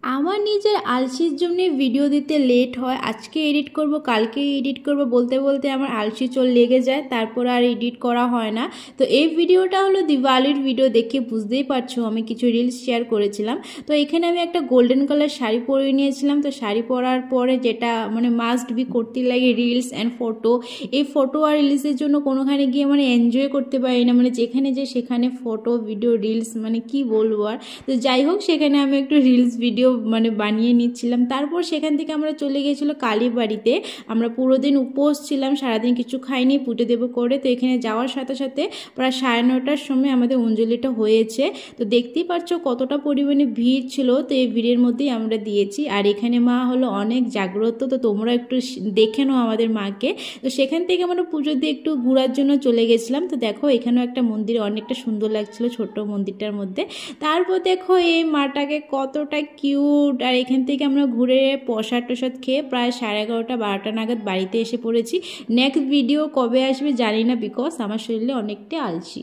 আমার নিজের আলসির জন্য ভিডিও দিতে লেট হয়। আজকে এডিট করব, কালকে এডিট করব বলতে বলতে আমার আলসি চল লেগে যায়, তারপর আর এডিট করা হয় না। তো এই ভিডিওটা হলো দিওয়ালির ভিডিও, দেখে বুঝতেই পারছো আমি কিছু রিলস শেয়ার করেছিলাম। তো এখানে আমি একটা গোল্ডেন কালার শাড়ি পরে নিয়েছিলাম। তো শাড়ি পরার পরে যেটা মানে মাস্ট বি করতে লাগে রিলস অ্যান্ড ফটো। এই ফটো আর রিলসের জন্য কোনোখানে গিয়ে মানে এনজয় করতে পারি না, মানে যেখানে যে সেখানে ফটো ভিডিও রিলস, মানে কি বলবো আর। তো যাই হোক, সেখানে আমি একটু রিলস ভিডিও মানে বানিয়ে নিচ্ছিলাম। তারপর সেখান থেকে আমরা চলে গিয়েছিলো কালীবাড়িতে। আমরা পুরো দিন উপোস ছিলাম, সারাদিন কিছু খাইনি, পুজো দেবো করে। তো এখানে যাওয়ার সাথে সাথে প্রায় 9:30টার সময় আমাদের অঞ্জলিটা হয়েছে। তো দেখতেই পাচ্ছ কতটা পরিমাণে ভিড় ছিল। তো এই ভিড়ের মধ্যেই আমরা দিয়েছি। আর এখানে মা হলো অনেক জাগ্রত, তো তোমরা একটু দেখে নাও আমাদের মাকে। তো সেখান থেকে আমরা পুজো দিয়ে একটু ঘোরার জন্য চলে গেছিলাম। তো দেখো এখানেও একটা মন্দির অনেকটা সুন্দর লাগছিল ছোট্ট মন্দিরটার মধ্যে। তারপর দেখো এই মাটাকে কতটা কিউট। আর এখান থেকে আমরা ঘুরে প্রসাদ টসাদ খেয়ে প্রায় 11:30 12টা নাগাদ বাড়িতে এসে পড়েছি। নেক্সট ভিডিও কবে আসবে জানি না, বিকজ আমার শরীরে অনেকটা আলসি।